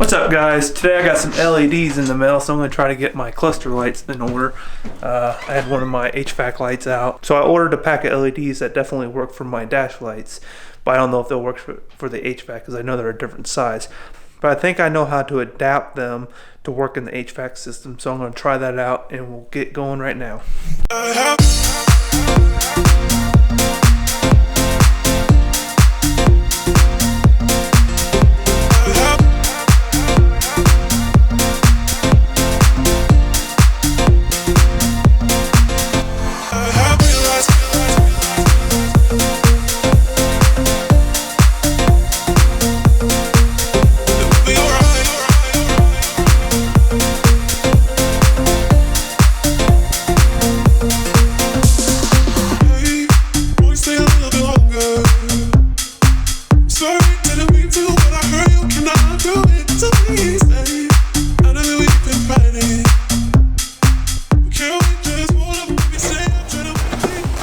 What's up, guys? Today I got some LEDs in the mail, so I'm going to try to get my cluster lights in order. I had one of my HVAC lights out, so I ordered a pack of LEDs that definitely work for my dash lights, but I don't know if they'll work for the HVAC because I know they're a different size. But I think I know how to adapt them to work in the HVAC system, so I'm going to try that out and we'll get going right now.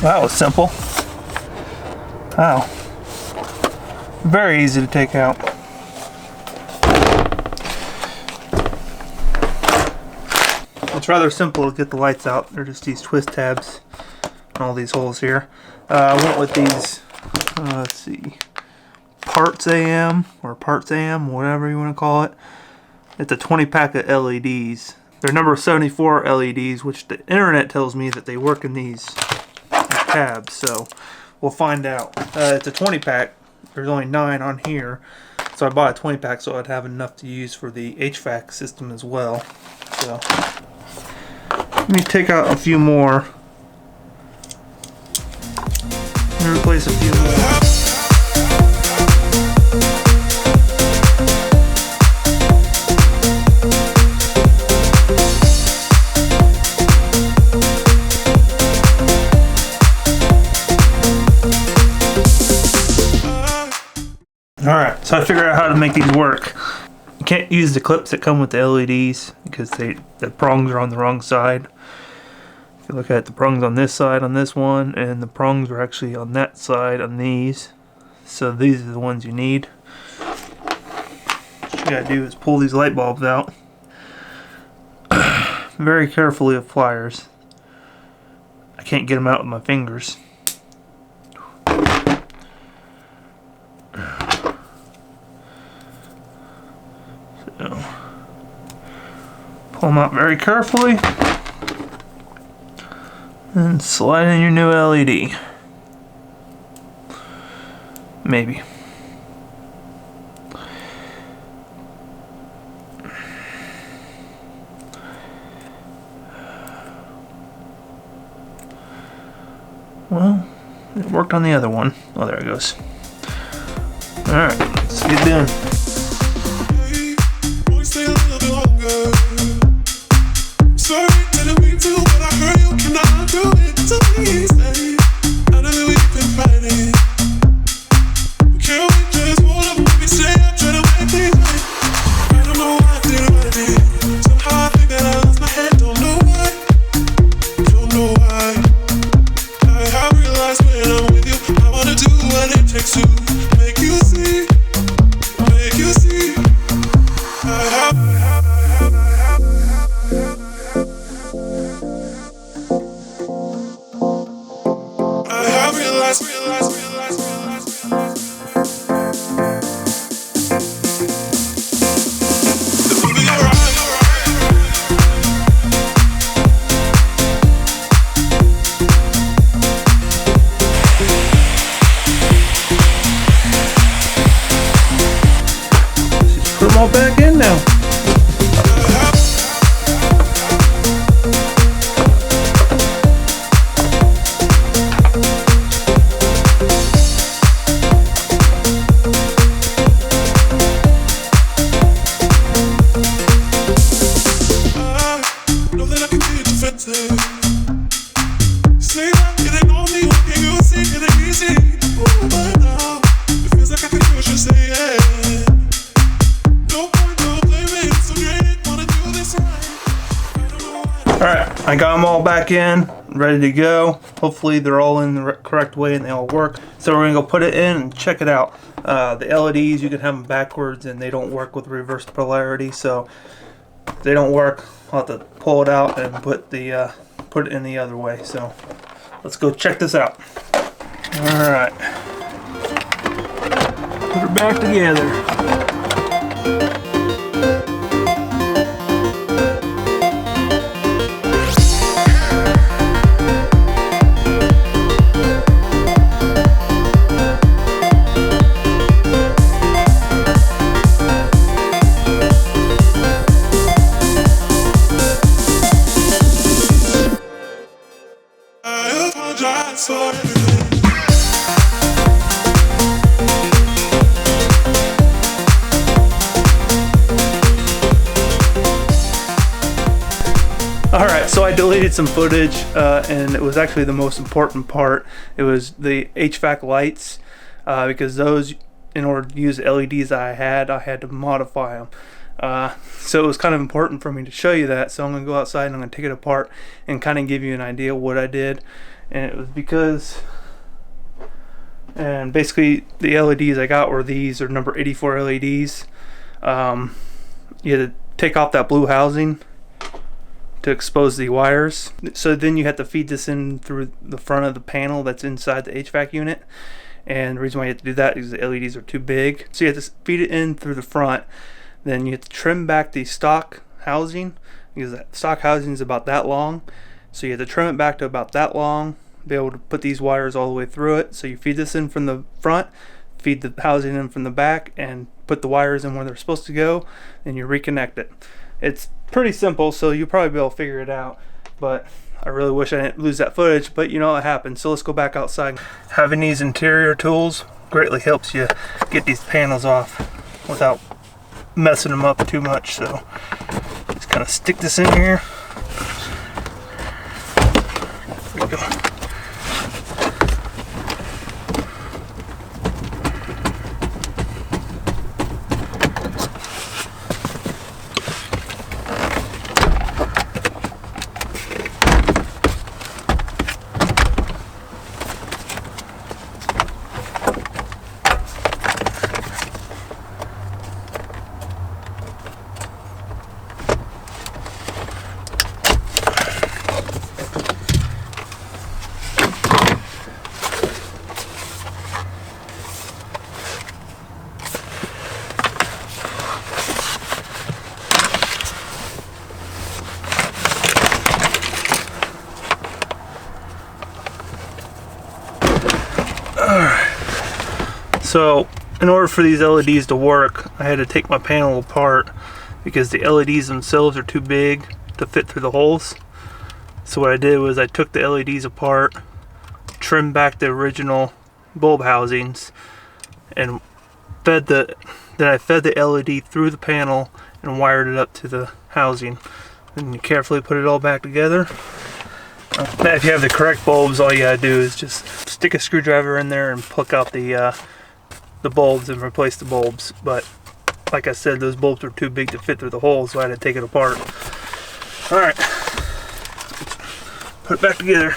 That was simple. Wow. Very easy to take out. It's rather simple to get the lights out. They're just these twist tabs and all these holes here. I went with these, let's see, Parts AM, or Parts AM, whatever you want to call it. It's a 20 pack of LEDs. They're number 74 LEDs, which the internet tells me that they work in these tabs, so we'll find out. It's a 20 pack. There's only 9 on here, so I bought a 20 pack so I'd have enough to use for the HVAC system as well. So let me take out a few more and replace a few more. Alright, so I figured out how to make these work. You can't use the clips that come with the LEDs because the prongs are on the wrong side. If you look at the prongs on this side on this one, and the prongs are actually on that side on these. So these are the ones you need. What you gotta do is pull these light bulbs out very carefully with pliers. I can't get them out with my fingers. Pull them out very carefully and slide in your new LED. Maybe. Well, it worked on the other one. Oh, there it goes. Alright, let's get done. Put them all back in now. Alright, I got them all back in, ready to go. Hopefully they're all in the correct way and they all work. So we're going to go put it in and check it out. The LEDs, you can have them backwards and they don't work with reverse polarity, so if they don't work, I'll have to pull it out and put it in the other way. So let's go check this out. Alright. Put her back together. Alright, so I deleted some footage, and it was actually the most important part. It was the HVAC lights, because those, in order to use the LEDs I had to modify them. So it was kind of important for me to show you that, so I'm going to go outside and I'm going to take it apart and kind of give you an idea of what I did. And it was because, and basically the LEDs I got were these, are number 84 LEDs. You had to take off that blue housing to expose the wires. So then you have to feed this in through the front of the panel that's inside the HVAC unit. And the reason why you have to do that is the LEDs are too big. So you have to feed it in through the front. Then you have to trim back the stock housing, because that stock housing is about that long. So you have to trim it back to about that long, be able to put these wires all the way through it. So you feed this in from the front, feed the housing in from the back, and put the wires in where they're supposed to go, and you reconnect it. It's pretty simple, so you'll probably be able to figure it out, but I really wish I didn't lose that footage, but you know what happened. So let's go back outside. Having these interior tools greatly helps you get these panels off without messing them up too much. So just kind of stick this in here. There we go. So in order for these LEDs to work, I had to take my panel apart because the LEDs themselves are too big to fit through the holes. So what I did was I took the LEDs apart, trimmed back the original bulb housings, and then I fed the LED through the panel and wired it up to the housing. Then you carefully put it all back together. Now if you have the correct bulbs, all you gotta do is just stick a screwdriver in there and pluck out the bulbs and replace the bulbs. But like I said, those bulbs were too big to fit through the holes, so I had to take it apart. Alright, put it back together.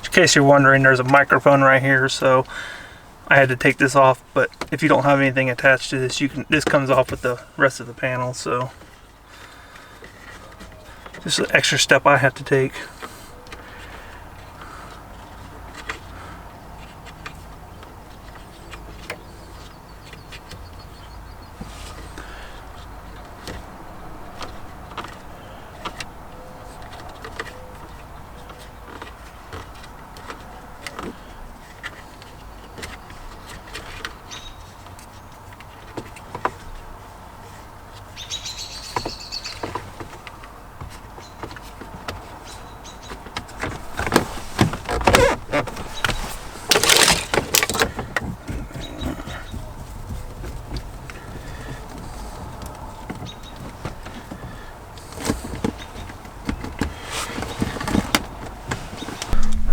In case you're wondering, there's a microphone right here, so I had to take this off. But if you don't have anything attached to this, this comes off with the rest of the panel. So just an extra step I have to take.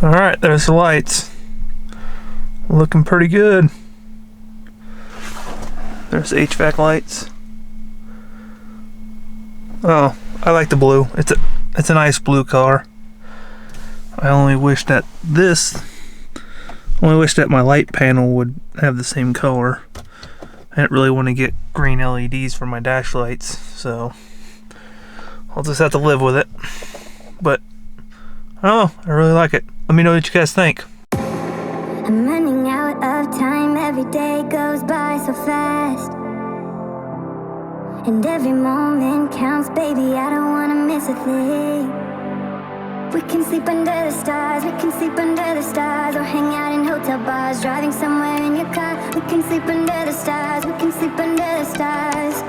Alright, there's the lights. Looking pretty good. There's the HVAC lights. Oh, I like the blue. It's a nice blue color. I only wish that my light panel would have the same color. I didn't really want to get green LEDs for my dash lights, so I'll just have to live with it. But oh, I really like it. Let me know what you guys think. I'm running out of time, every day goes by so fast, and every moment counts, baby, I don't wanna miss a thing. We can sleep under the stars, we can sleep under the stars, or hang out in hotel bars, driving somewhere in your car. We can sleep under the stars, we can sleep under the stars.